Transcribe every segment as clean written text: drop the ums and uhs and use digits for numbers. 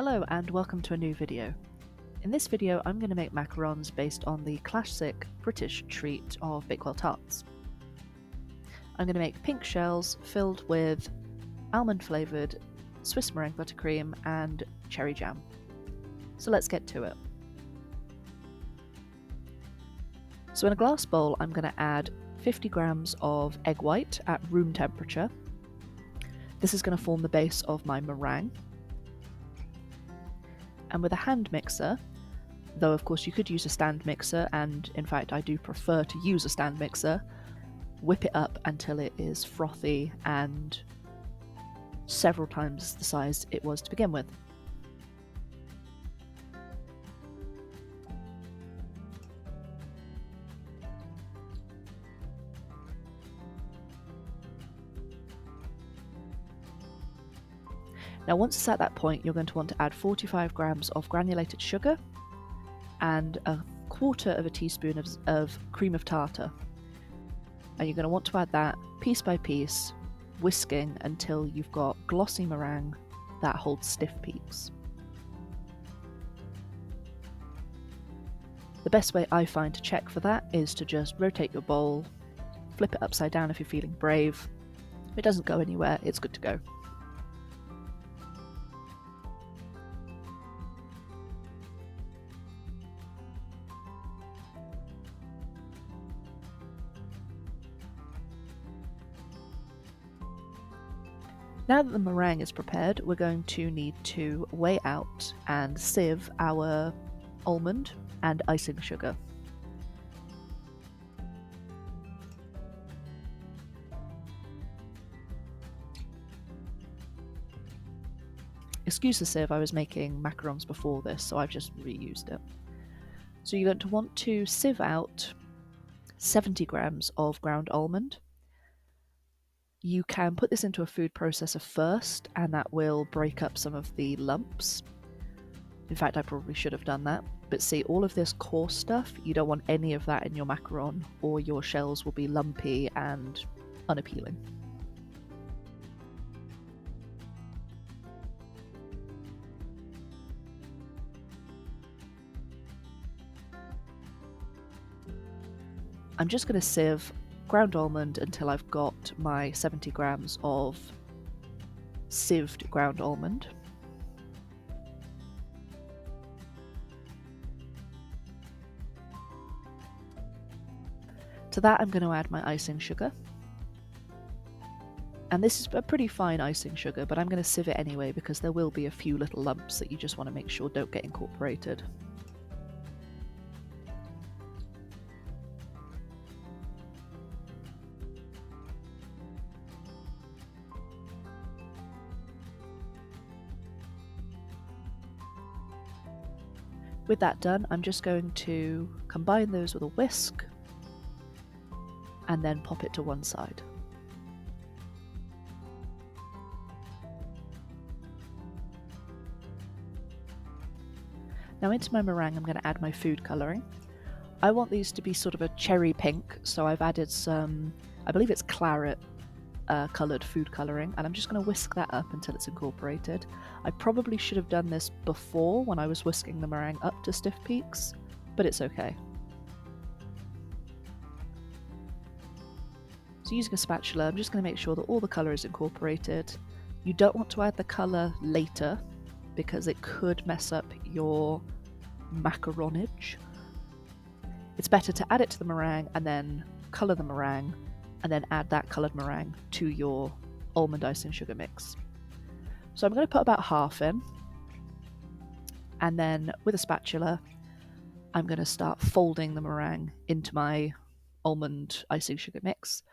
Hello and welcome to a new video. In this video I'm going to make macarons based on the classic British treat of Bakewell Tarts. I'm going to make pink shells filled with almond flavoured Swiss meringue buttercream and cherry jam. So let's get to it. So in a glass bowl I'm going to add 50 grams of egg white at room temperature. This is going to form the base of my meringue. And with a hand mixer, though of course you could use a stand mixer, and in fact I do prefer to use a stand mixer, whip it up until it is frothy and several times the size it was to begin with. Now once it's at that point, you're going to want to add 45 grams of granulated sugar and a quarter of a teaspoon of cream of tartar. And you're going to want to add that piece by piece, whisking until you've got glossy meringue that holds stiff peaks. The best way I find to check for that is to just rotate your bowl, flip it upside down if you're feeling brave. If it doesn't go anywhere, it's good to go. Now that the meringue is prepared, we're going to need to weigh out and sieve our almond and icing sugar. Excuse the sieve, I was making macarons before this, so I've just reused it. So you're going to want to sieve out 70 grams of ground almond. You can put this into a food processor first, and that will break up some of the lumps. In fact, I probably should have done that. But see, all of this coarse stuff, you don't want any of that in your macaron, or your shells will be lumpy and unappealing. I'm just going to sieve ground almond until I've got my 70 grams of sieved ground almond. To that I'm going to add my icing sugar. And this is a pretty fine icing sugar, but I'm going to sieve it anyway because there will be a few little lumps that you just want to make sure don't get incorporated. With that done, I'm just going to combine those with a whisk and then pop it to one side. Now into my meringue I'm going to add my food colouring. I want these to be sort of a cherry pink, so I've added some, I believe it's claret coloured food colouring, and I'm just going to whisk that up until it's incorporated. I probably should have done this before when I was whisking the meringue up to stiff peaks, but it's okay. So using a spatula, I'm just going to make sure that all the colour is incorporated. You don't want to add the colour later because it could mess up your macaronage. It's better to add it to the meringue and then colour the meringue and then add that coloured meringue to your almond icing sugar mix. So I'm going to put about half in, and then with a spatula I'm going to start folding the meringue into my almond icing sugar mix.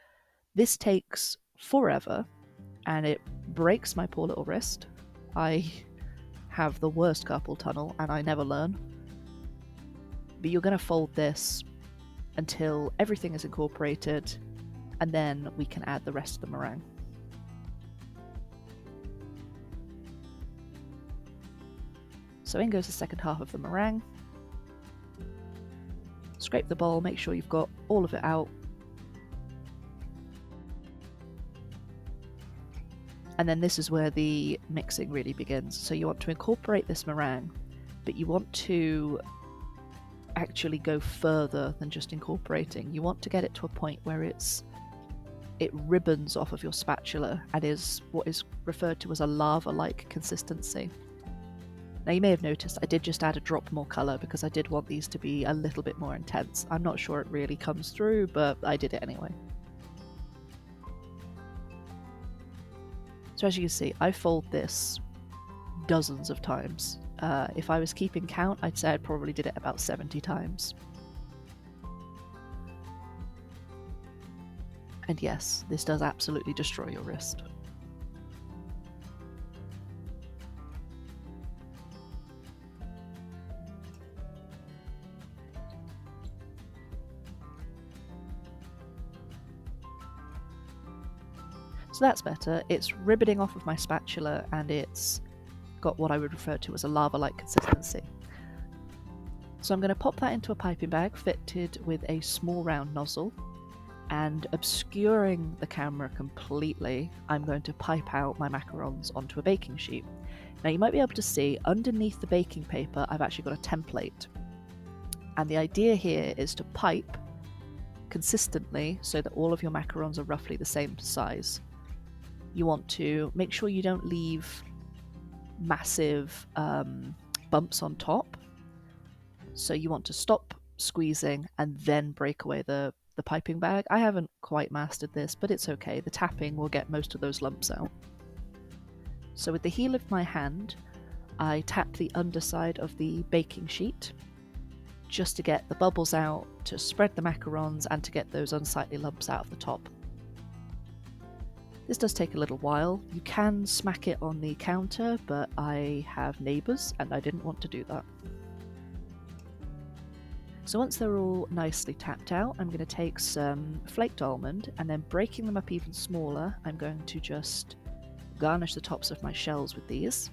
This takes forever and it breaks my poor little wrist. I have the worst carpal tunnel and I never learn. But you're going to fold this until everything is incorporated, and then we can add the rest of the meringue. So in goes the second half of the meringue. Scrape the bowl, make sure you've got all of it out. And then this is where the mixing really begins. So you want to incorporate this meringue, but you want to actually go further than just incorporating. You want to get it to a point where it ribbons off of your spatula and is what is referred to as a lava-like consistency. Now you may have noticed I did just add a drop more colour because I did want these to be a little bit more intense. I'm not sure it really comes through, but I did it anyway. So as you can see, I fold this dozens of times. If I was keeping count, I'd say I probably did it about 70 times. And yes, this does absolutely destroy your wrist. So that's better. It's ribboning off of my spatula and it's got what I would refer to as a lava-like consistency. So I'm going to pop that into a piping bag fitted with a small round nozzle, and obscuring the camera completely, I'm going to pipe out my macarons onto a baking sheet. Now you might be able to see underneath the baking paper I've actually got a template, and the idea here is to pipe consistently so that all of your macarons are roughly the same size. You want to make sure you don't leave massive bumps on top, so you want to stop squeezing and then break away the piping bag. I haven't quite mastered this, but it's okay. The tapping will get most of those lumps out. So with the heel of my hand, I tap the underside of the baking sheet just to get the bubbles out, to spread the macarons, and to get those unsightly lumps out of the top. This does take a little while. You can smack it on the counter, but I have neighbours and I didn't want to do that. So once they're all nicely tapped out, I'm going to take some flaked almond, and then breaking them up even smaller, I'm going to just garnish the tops of my shells with these.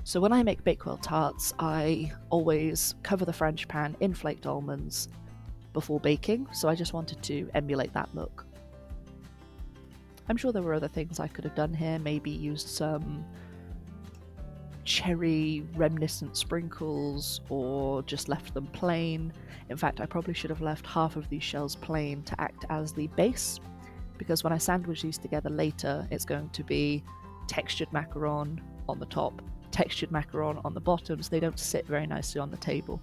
So when I make Bakewell tarts, I always cover the French pan in flaked almonds before baking, so I just wanted to emulate that look. I'm sure there were other things I could have done here, maybe used some cherry reminiscent sprinkles or just left them plain. In fact, I probably should have left half of these shells plain to act as the base, because when I sandwich these together later, it's going to be textured macaron on the top, textured macaron on the bottom, so they don't sit very nicely on the table.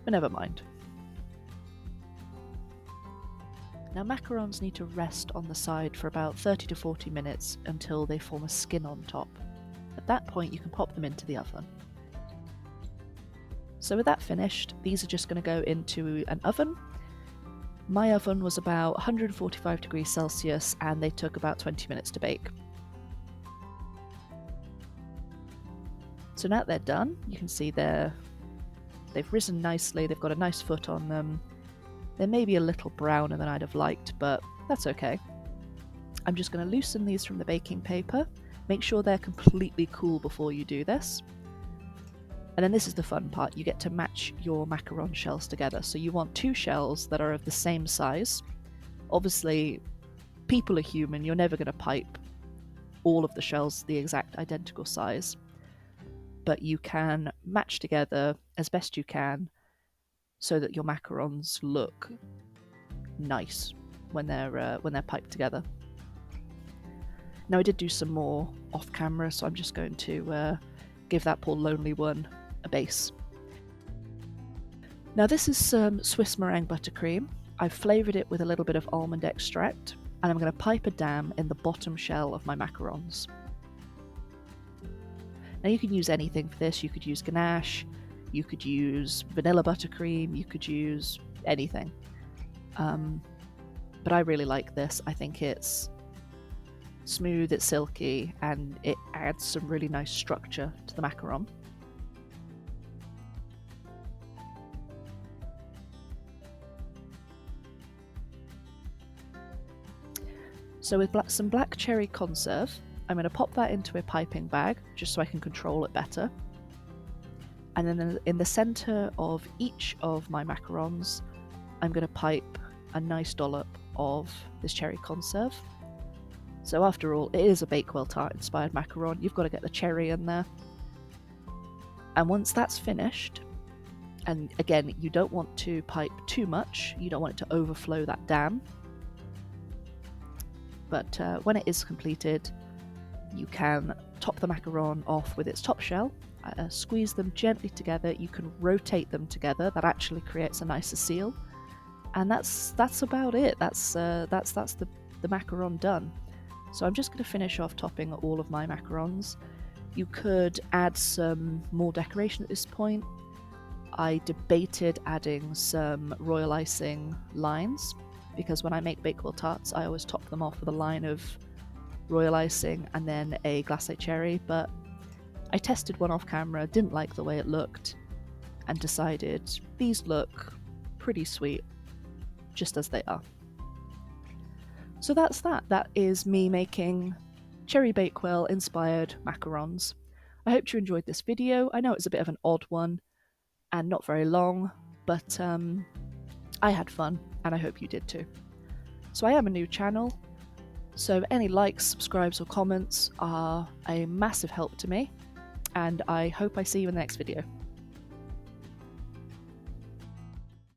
But never mind. Now macarons need to rest on the side for about 30 to 40 minutes until they form a skin on top. At that point you can pop them into the oven. So with that finished, these are just going to go into an oven. My oven was about 145 degrees Celsius and they took about 20 minutes to bake. So now that they're done, you can see they've risen nicely, they've got a nice foot on them. They're maybe a little browner than I'd have liked, but that's okay. I'm just going to loosen these from the baking paper. Make sure they're completely cool before you do this. And then this is the fun part. You get to match your macaron shells together. So you want two shells that are of the same size. Obviously, people are human. You're never going to pipe all of the shells the exact identical size. But you can match together as best you can so that your macarons look nice when they're piped together. Now I did do some more off camera, so I'm just going to give that poor lonely one a base. Now this is some Swiss meringue buttercream. I've flavoured it with a little bit of almond extract, and I'm going to pipe a dam in the bottom shell of my macarons. Now you can use anything for this. You could use ganache, you could use vanilla buttercream, you could use anything. But I really like this. I think it's smooth, it's silky, and it adds some really nice structure to the macaron. So with some black cherry conserve, I'm going to pop that into a piping bag just so I can control it better. And then in the centre of each of my macarons, I'm going to pipe a nice dollop of this cherry conserve. So after all, it is a Bakewell Tart inspired macaron. You've got to get the cherry in there. And once that's finished, and again, you don't want to pipe too much, you don't want it to overflow that dam. But when it is completed, you can top the macaron off with its top shell, squeeze them gently together. You can rotate them together. That actually creates a nicer seal. And that's about it. That's the macaron done. So I'm just going to finish off topping all of my macarons. You could add some more decoration at this point. I debated adding some royal icing lines, because when I make Bakewell tarts, I always top them off with a line of royal icing and then a glacé cherry, but I tested one off camera, didn't like the way it looked, and decided these look pretty sweet just as they are. So that's that. That is me making cherry Bakewell inspired macarons. I hope you enjoyed this video. I know it's a bit of an odd one and not very long, but I had fun and I hope you did too. So I am a new channel, so any likes, subscribes or comments are a massive help to me, and I hope I see you in the next video.